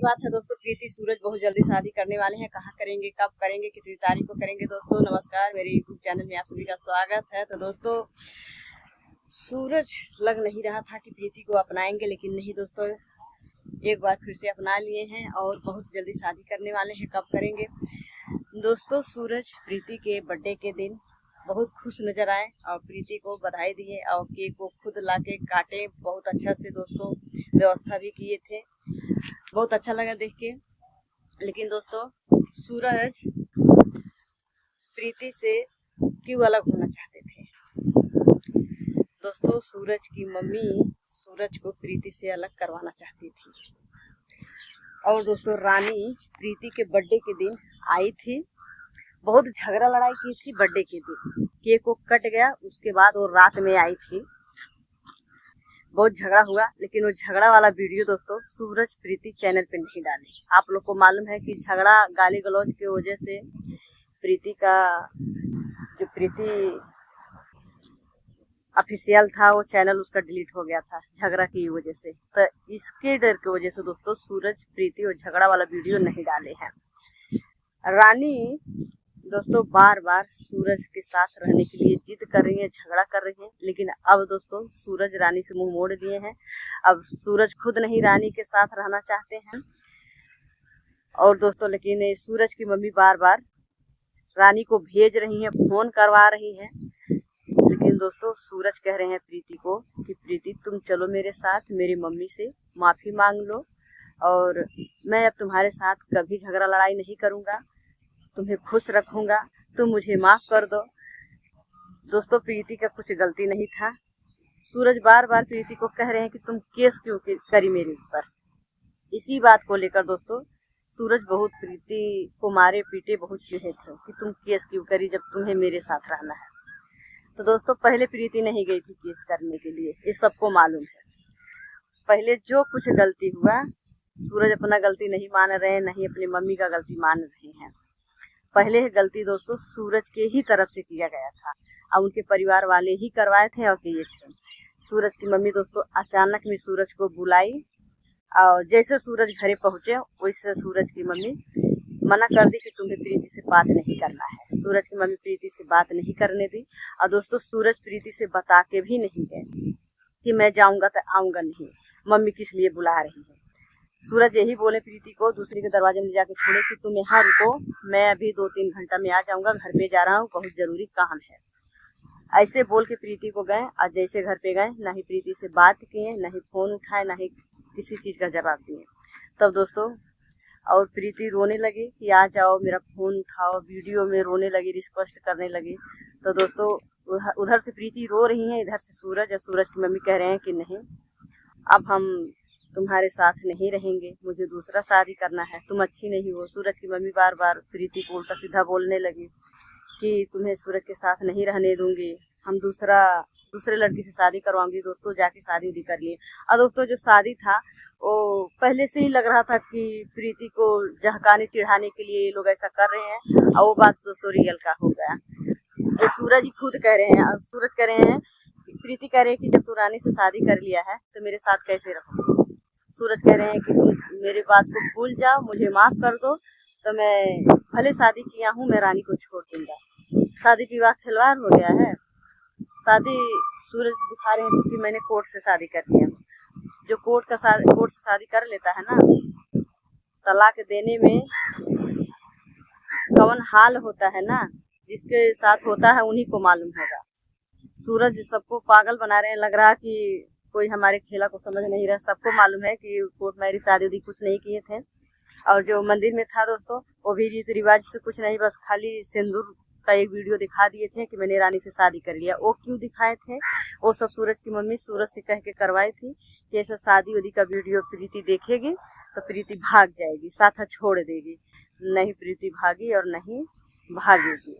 बात है दोस्तों, प्रीति सूरज बहुत जल्दी शादी करने वाले हैं। कहाँ करेंगे, कब करेंगे, कितनी तारीख को करेंगे। दोस्तों नमस्कार, मेरे यूट्यूब चैनल में आप सभी का स्वागत है। तो दोस्तों सूरज लग नहीं रहा था कि प्रीति को अपनाएंगे, लेकिन नहीं दोस्तों, एक बार फिर से अपना लिए हैं और बहुत जल्दी शादी करने वाले हैं। कब करेंगे दोस्तों? सूरज प्रीति के बर्थडे के दिन बहुत खुश नजर आए और प्रीति को बधाई दिए और केक को खुद ला के काटे। बहुत अच्छा से दोस्तों व्यवस्था भी किए थे, बहुत अच्छा लगा देख के। लेकिन दोस्तों सूरज प्रीति से क्यों अलग होना चाहते थे? दोस्तों सूरज की मम्मी सूरज को प्रीति से अलग करवाना चाहती थी। और दोस्तों रानी प्रीति के बर्थडे के दिन आई थी, बहुत झगड़ा लड़ाई की थी। बर्थडे के दिन केक को कट गया, उसके बाद वो रात में आई थी, बहुत झगड़ा हुआ। लेकिन वो झगड़ा वाला वीडियो दोस्तों सूरज प्रीति चैनल पे नहीं डाले। आप लोग को मालूम है कि झगड़ा गाली गलौज की वजह से प्रीति का जो प्रीति ऑफिशियल था वो चैनल उसका डिलीट हो गया था झगड़ा की वजह से। तो इसके डर की वजह से दोस्तों सूरज प्रीति और झगड़ा वाला वीडियो नहीं डाले हैं। रानी दोस्तों बार बार सूरज के साथ रहने के लिए जिद कर रही है, झगड़ा कर रही है। लेकिन अब दोस्तों सूरज रानी से मुंह मोड़ दिए हैं। अब सूरज खुद नहीं रानी के साथ रहना चाहते हैं। और दोस्तों लेकिन सूरज की मम्मी बार बार रानी को भेज रही है, फोन करवा रही है। लेकिन दोस्तों सूरज कह रहे हैं प्रीति को कि प्रीति तुम चलो मेरे साथ, मेरी मम्मी से माफ़ी मांग लो और मैं अब तुम्हारे साथ कभी झगड़ा लड़ाई नहीं करूँगा, तुम्हें खुश रखूँगा, तुम मुझे माफ़ कर दो। दोस्तों प्रीति का कुछ गलती नहीं था। सूरज बार बार प्रीति को कह रहे हैं कि तुम केस क्यों करी मेरे ऊपर। इसी बात को लेकर दोस्तों सूरज बहुत प्रीति को मारे पीटे, बहुत चिढ़े थे कि तुम केस क्यों करी जब तुम्हें मेरे साथ रहना है। तो दोस्तों पहले प्रीति नहीं गई थी केस करने के लिए, ये सबको मालूम है। पहले जो कुछ गलती हुआ, सूरज अपना गलती नहीं मान रहे हैं, नहीं अपनी मम्मी का गलती मान रहे हैं। पहले गलती दोस्तों सूरज के ही तरफ से किया गया था और उनके परिवार वाले ही करवाए थे और किए थे। सूरज की मम्मी दोस्तों अचानक में सूरज को बुलाई और जैसे सूरज घरे पहुंचे वैसे सूरज की मम्मी मना कर दी कि तुम्हें प्रीति से बात नहीं करना है। सूरज की मम्मी प्रीति से बात नहीं करने दी। और दोस्तों सूरज प्रीति से बता के भी नहीं गए कि मैं जाऊंगा तो आऊंगा नहीं, मम्मी किस लिए बुला रही है। सूरज यही बोले प्रीति को दूसरे के दरवाजे में जाके छोड़े कि तुम यहाँ रुको, मैं अभी 2-3 घंटा में आ जाऊंगा, घर पे जा रहा हूँ, बहुत जरूरी काम है। ऐसे बोल के प्रीति को गए और जैसे घर पे गए ना ही प्रीति से बात किए, ना ही फोन उठाए, ना ही किसी चीज़ का जवाब दिए। तब दोस्तों और प्रीति रोने लगी कि आ जाओ, मेरा फोन उठाओ, वीडियो में रोने लगी, रिक्वेस्ट करने लगी। तो दोस्तों उधर से प्रीति रो रही है, इधर से सूरज और सूरज की मम्मी कह रहे हैं कि नहीं, अब हम तुम्हारे साथ नहीं रहेंगे, मुझे दूसरा शादी करना है, तुम अच्छी नहीं हो। सूरज की मम्मी बार बार प्रीति को उल्टा सीधा बोलने लगी कि तुम्हें सूरज के साथ नहीं रहने दूंगी, हम दूसरे लड़की से शादी करवाऊंगी। दोस्तों जाके शादी उदी कर लिए। और दोस्तों जो शादी था वो पहले से ही लग रहा था कि प्रीति को जहकाने चिढ़ाने के लिए ये लोग ऐसा कर रहे हैं और वो बात दोस्तों रियल का हो गया। ये सूरज ही खुद कह रहे हैं। और सूरज कह रहे हैं, प्रीति कह रहे हैं कि जब तू रानी से शादी कर लिया है तो मेरे साथ कैसे रहोगे। सूरज कह रहे हैं कि तुम मेरी बात को भूल जाओ, मुझे माफ़ कर दो, तो मैं भले शादी किया हूँ, मैं रानी को छोड़ दूंगा। शादी विवाह खिलवाड़ हो गया है। शादी सूरज दिखा रहे थे कि मैंने कोर्ट से शादी कर लिया। जो कोर्ट से शादी कर लेता है ना, तलाक देने में कौन हाल होता है ना, जिसके साथ होता है उन्हीं को मालूम होगा। सूरज सबको पागल बना रहे हैं, लग रहा कि कोई हमारे खेला को समझ नहीं रहा। सबको मालूम है कि कोर्ट मैरिज शादी उदी कुछ नहीं किए थे। और जो मंदिर में था दोस्तों वो भी रीति रिवाज से कुछ नहीं, बस खाली सिंदूर का एक वीडियो दिखा दिए थे कि मैंने रानी से शादी कर लिया। वो क्यों दिखाए थे? वो सब सूरज की मम्मी सूरज से कह के करवाई थी कि ऐसा शादी उदी का वीडियो प्रीति देखेगी तो प्रीति भाग जाएगी, साथ छोड़ देगी। नहीं प्रीति भागी और नहीं भागेगी।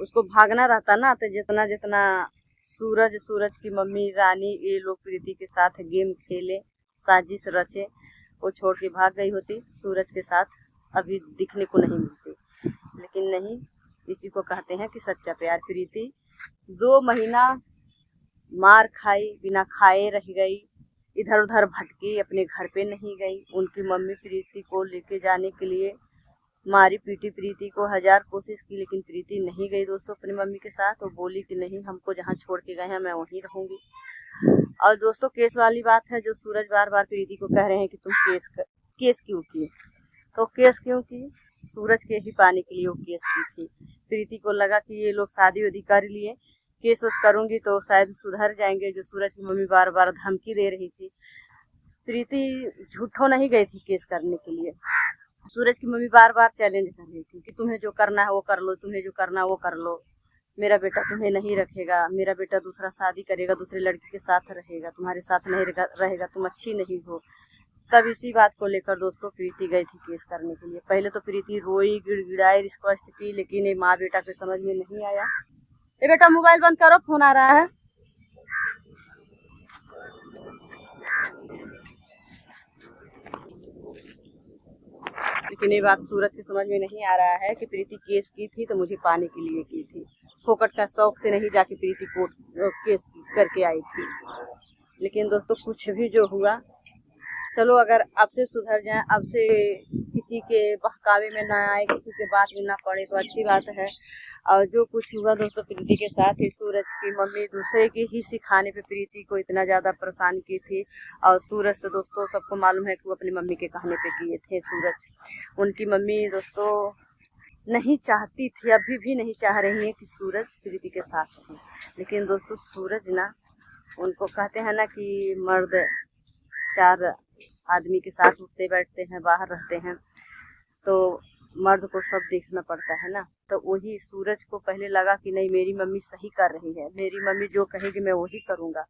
उसको भागना रहता ना तो जितना सूरज की मम्मी रानी ये लोग प्रीति के साथ गेम खेले, साजिश रचे, वो छोड़ के भाग गई होती। सूरज के साथ अभी दिखने को नहीं मिलती। लेकिन नहीं, इसी को कहते हैं कि सच्चा प्यार। प्रीति 2 महीना मार खाई, बिना खाए रह गई, इधर उधर भटकी, अपने घर पे नहीं गई। उनकी मम्मी प्रीति को लेके जाने के लिए मारी पीटी, प्रीति को 1000 कोशिश की, लेकिन प्रीति नहीं गई दोस्तों अपनी मम्मी के साथ। वो बोली कि नहीं, हमको जहाँ छोड़ के गए हैं मैं वहीं रहूँगी। और दोस्तों केस वाली बात है, जो सूरज बार बार प्रीति को कह रहे हैं कि तुम केस क्यों किए, तो केस क्यों की, सूरज के ही पाने के लिए वो केस की थी। प्रीति को लगा कि ये लोग शादी वादी कर लिए, केस वस करूंगी तो शायद सुधर जाएंगे, जो सूरज की मम्मी बार बार धमकी दे रही थी। प्रीति झूठो नहीं गई थी केस करने के लिए, सूरज की मम्मी बार बार चैलेंज कर रही थी कि तुम्हें जो करना है वो कर लो, तुम्हें जो करना है वो कर लो, मेरा बेटा तुम्हें नहीं रखेगा, मेरा बेटा दूसरा शादी करेगा, दूसरी लड़की के साथ रहेगा, तुम्हारे साथ नहीं रहेगा, तुम अच्छी नहीं हो। तब इसी बात को लेकर दोस्तों प्रीति गई थी केस करने के लिए। पहले तो प्रीति रोई, गिड़गिड़ाई, रिक्वेस्ट की, लेकिन ये माँ बेटा के समझ में नहीं आया। ये बेटा मोबाइल बंद करो, फोन आ रहा है। लेकिन ये बात सूरज के समझ में नहीं आ रहा है कि प्रीति केस की थी तो मुझे पाने के लिए की थी, फोकट का शौक से नहीं जाके प्रीति कोर्ट केस करके आई थी। लेकिन दोस्तों कुछ भी जो हुआ, चलो अगर अब से सुधर जाए, अब से किसी के बहकावे में ना आए, किसी के बात में ना पड़े तो अच्छी बात है। और जो कुछ हुआ दोस्तों प्रीति के साथ ही, सूरज की मम्मी दूसरे के ही सिखाने पे प्रीति को इतना ज़्यादा परेशान की थी। और सूरज तो दोस्तों सबको मालूम है कि वो अपनी मम्मी के कहने पे किए थे। सूरज, उनकी मम्मी दोस्तों नहीं चाहती थी, अभी भी नहीं चाह रही है कि सूरज प्रीति के साथ रहे। लेकिन दोस्तों सूरज ना, उनको कहते हैं ना कि मर्द 4 आदमी के साथ उठते बैठते हैं, बाहर रहते हैं, तो मर्द को सब देखना पड़ता है ना। तो वही सूरज को पहले लगा कि नहीं, मेरी मम्मी सही कर रही है, मेरी मम्मी जो कहेगी मैं वही करूँगा।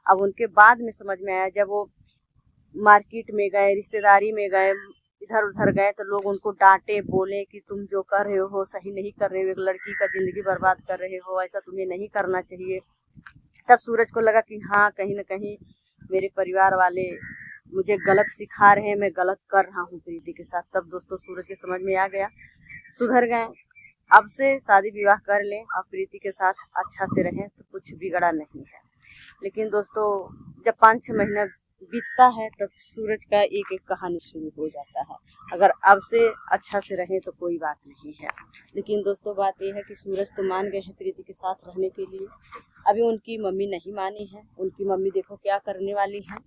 अब उनके बाद में समझ में आया, जब वो मार्केट में गए, रिश्तेदारी में गए, इधर उधर गए, तो लोग उनको डांटे, बोले कि तुम जो कर रहे हो सही नहीं कर रहे हो, एक लड़की का ज़िंदगी बर्बाद कर रहे हो, ऐसा तुम्हें नहीं करना चाहिए। तब सूरज को लगा कि हाँ, कहीं ना कहीं मेरे परिवार वाले मुझे गलत सिखा रहे हैं, मैं गलत कर रहा हूँ प्रीति के साथ। तब दोस्तों सूरज के समझ में आ गया, सुधर गए, अब से शादी विवाह कर लें और प्रीति के साथ अच्छा से रहें तो कुछ बिगड़ा नहीं है। लेकिन दोस्तों जब 5-6 महीना बीतता है तब सूरज का एक एक कहानी शुरू हो जाता है। अगर अब से अच्छा से रहें तो कोई बात नहीं है। लेकिन दोस्तों बात यह है कि सूरज तो मान गए हैं प्रीति के साथ रहने के लिए, अभी उनकी मम्मी नहीं मानी है। उनकी मम्मी देखो क्या करने वाली है।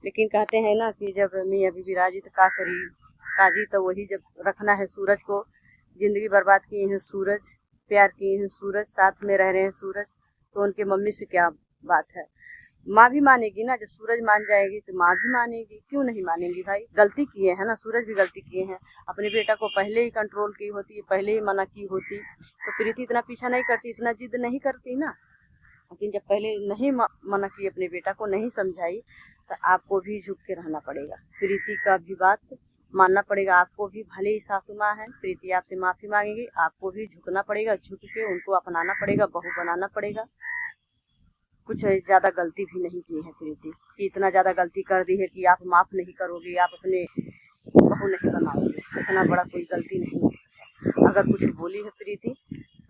लेकिन कहते हैं ना कि जब मैं अभी भी राजी तो का करी काजी, तो वही जब रखना है सूरज को। ज़िंदगी बर्बाद किए हैं सूरज, प्यार किए हैं सूरज, साथ में रह रहे हैं सूरज, तो उनके मम्मी से क्या बात है। माँ भी मानेगी ना, जब सूरज मान जाएगी तो माँ भी मानेगी, क्यों नहीं मानेंगी भाई। गलती किए हैं ना, सूरज भी गलती किए हैं, अपने बेटा को पहले ही कंट्रोल की होती, पहले ही मना की होती तो प्रीति इतना पीछा नहीं करती, इतना जिद नहीं करती ना। लेकिन जब पहले नहीं मना की, अपने बेटा को नहीं समझाई, तो आपको भी झुक के रहना पड़ेगा, प्रीति का भी बात मानना पड़ेगा। आपको भी, भले ही सासू माँ है, प्रीति आपसे माफ़ी मांगेगी, आपको भी झुकना पड़ेगा, झुक के उनको अपनाना पड़ेगा, बहू बनाना पड़ेगा। कुछ ज़्यादा गलती भी नहीं की है प्रीति, कि इतना ज़्यादा गलती कर दी है कि आप माफ़ नहीं करोगे, आप अपने बहू नहीं बनाओगे, इतना बड़ा कोई गलती नहीं है। अगर कुछ बोली है प्रीति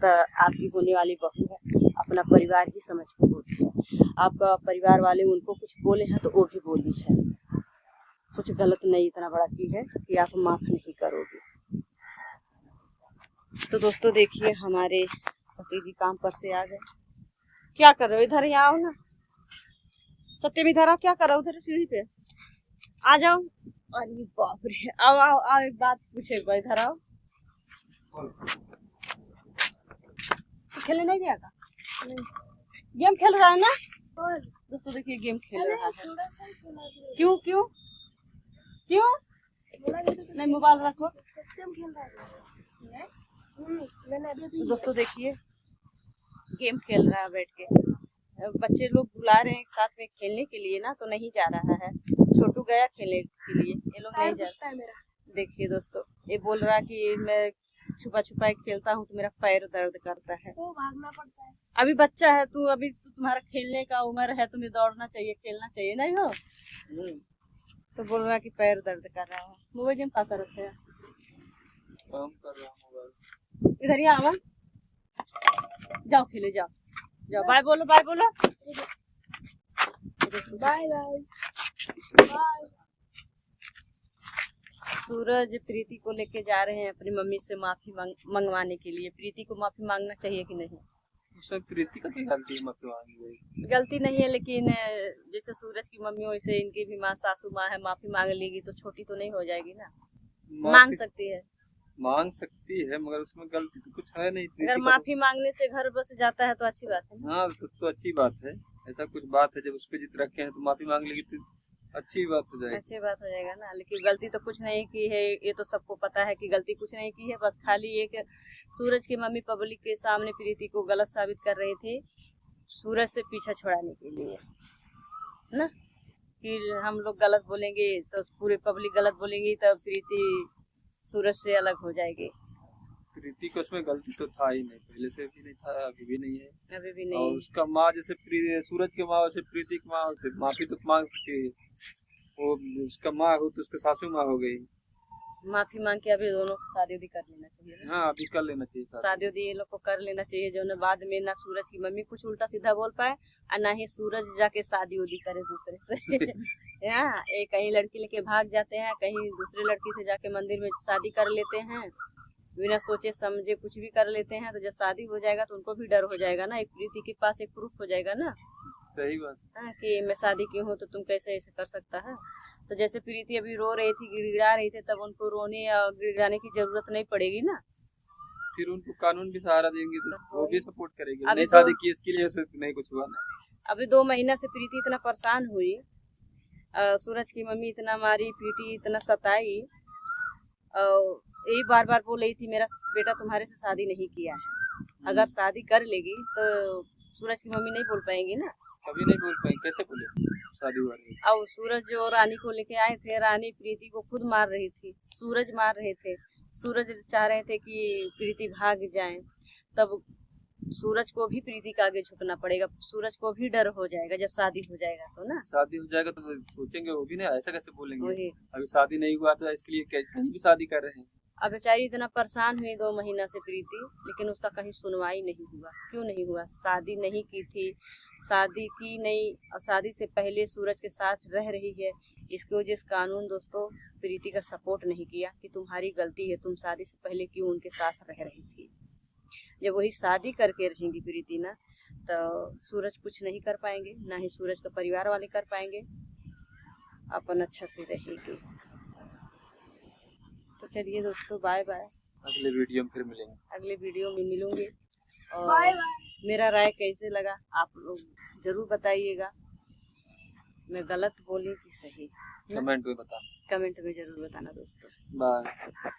तो आपकी होने वाली बहू है, अपना परिवार ही समझ के बोली है। आपका परिवार वाले उनको कुछ बोले हैं तो वो भी बोली है, कुछ गलत नहीं इतना बड़ा की है कि आप माफ़ नहीं करोगे। तो दोस्तों देखिए हमारे पति जी काम पर से आ गए। क्या कर रहे हो, इधर ही आओ ना। सत्यम इधर आओ, क्या कर रहे हो उधर सीढ़ी पे, आ जाओ। अरे बाप रे, आओ आओ आओ, एक बात पूछे, इधर आओ। खेलने नहीं गया था, गेम खेल रहा है ना दोस्तों। देखिए गेम खेल रहा है। क्यों क्यों क्यों नहीं, मोबाइल रखो। दोस्तों देखिए गेम खेल रहा है बैठ के। बच्चे लोग बुला रहे हैं साथ में खेलने के लिए ना, तो नहीं जा रहा है। छोटू गया खेलने के लिए, ये लोग नहीं जाता है मेरा। देखिए दोस्तों ये बोल रहा कि मैं छुपा छुपा खेलता हूँ तो मेरा पैर दर्द करता है, तो भागना पड़ता है। अभी बच्चा है तू, अभी तो तुम्हारा खेलने का उम्र है, तुम्हें दौड़ना चाहिए, खेलना चाहिए, नहीं हो। तो बोल रहा कि पैर दर्द कर रहा है। मोबाइल गेम खाता रहता है, काम कर रहा हूँ। इधर ही आवा, जाओ खेले, जाओ जाओ। बाय बोलो, बाय बोलो, बाय गाइस। सूरज प्रीति को लेके जा रहे हैं अपनी मम्मी से माफी मंगवाने के लिए। प्रीति को माफी मांगना चाहिए कि नहीं? उसमें प्रीति का क्या गलती है? माफी मांगी गलती नहीं है, लेकिन जैसे सूरज की मम्मी वैसे इनकी भी माँ सासू माँ है, माफी मांग लेगी तो छोटी तो नहीं हो जाएगी ना। मांग सकती है, मांग सकती है, मगर उसमें गलती तो कुछ है नहीं। अगर माफी मांगने से घर बस जाता है तो अच्छी बात है ना? हाँ तो अच्छी बात है। ऐसा कुछ बात है, जब उस पे जिद रखे हैं तो माफी मांग लेगी तो अच्छी बात हो जाएगी। अच्छी बात हो जाएगा ना। लेकिन गलती तो कुछ नहीं की है, ये तो सबको पता है कि गलती कुछ नहीं की है। बस खाली एक सूरज की मम्मी पब्लिक के सामने प्रीति को गलत साबित कर रहे थे, सूरज से पीछा छुड़ाने के लिए ना, कि हम लोग गलत बोलेंगे तो पूरे पब्लिक गलत बोलेंगी तो प्रीति सूरज से अलग हो जाएगी। प्रीति को उसमें गलती तो था ही नहीं, पहले से भी नहीं था, अभी भी नहीं है, अभी भी नहीं। और उसका माँ जैसे सूरज की माँ वैसे प्रीति की माँ वैसे माफी तो मांग सकती है। वो उसका माँ हो तो उसका सासू माँ हो गई। माफी मांग के अभी दोनों को शादी उदी कर लेना चाहिए ना? हाँ अभी कर लेना चाहिए, शादी उदी ये लोग को कर लेना चाहिए, जो न बाद में ना सूरज की मम्मी कुछ उल्टा सीधा बोल पाए और ना ही सूरज जाके शादी उदी करे दूसरे से। यहाँ एक कहीं लड़की लेके भाग जाते हैं, कहीं दूसरे लड़की से जाके मंदिर में शादी कर लेते हैं, बिना सोचे समझे कुछ भी कर लेते हैं। तो जब शादी हो जाएगा तो उनको भी डर हो जाएगा ना, एक प्रीति के पास एक प्रूफ हो जाएगा ना। सही बात है कि मैं शादी की हूँ तो तुम कैसे ऐसे कर सकता है। तो जैसे प्रीति अभी रो रही थी, गिड़गिड़ा रही थी, तब उनको रोने या गिड़गिड़ाने की जरूरत नहीं पड़ेगी ना। फिर उनको कानून भी सहारा देंगे तो वो भी सपोर्ट करेगी। अभी नहीं शादी की इसके लिए नहीं कुछ हुआ ना। अभी 2 महीना से प्रीति इतना परेशान हुई, सूरज की मम्मी इतना मारी पीटी, इतना सताई, यही बार बार बोल रही थी मेरा बेटा तुम्हारे से शादी नहीं किया है। अगर शादी कर लेगी तो सूरज की मम्मी नहीं बोल पाएंगी ना। कभी नहीं बोल पाएंगे, कैसे बोले शादी हुआ है। और सूरज जो रानी को लेके आए थे, रानी प्रीति को खुद मार रही थी, सूरज मार रहे थे। सूरज चाह रहे थे कि प्रीति भाग जाए, तब सूरज को भी प्रीति का आगे झुकना पड़ेगा, सूरज को भी डर हो जाएगा जब शादी हो जाएगा तो ना। शादी हो जाएगा तो सोचेंगे वो भी ना, ऐसा कैसे बोलेंगे। अभी शादी नहीं हुआ तो इसके लिए कहीं भी शादी कर रहे हैं। अब बेचारी इतना परेशान हुई 2 महीना से प्रीति, लेकिन उसका कहीं सुनवाई नहीं हुआ। क्यों नहीं हुआ? शादी नहीं की थी, शादी की नहीं, और शादी से पहले सूरज के साथ रह रही है। इसकी वजह से कानून दोस्तों प्रीति का सपोर्ट नहीं किया कि तुम्हारी गलती है, तुम शादी से पहले क्यों उनके साथ रह रही थी। जब वही शादी करके रहेंगी प्रीति ना, तो सूरज कुछ नहीं कर पाएंगे, ना ही सूरज का परिवार वाले कर पाएंगे, अपन अच्छा से रहेगी। तो चलिए दोस्तों, बाय बाय। अगले वीडियो में फिर मिलेंगे, अगले वीडियो में मिलूंगी। और मेरा राय कैसे लगा आप लोग जरूर बताइएगा, मैं गलत बोली कि सही, कमेंट में बताना। कमेंट में जरूर बताना दोस्तों। बाय।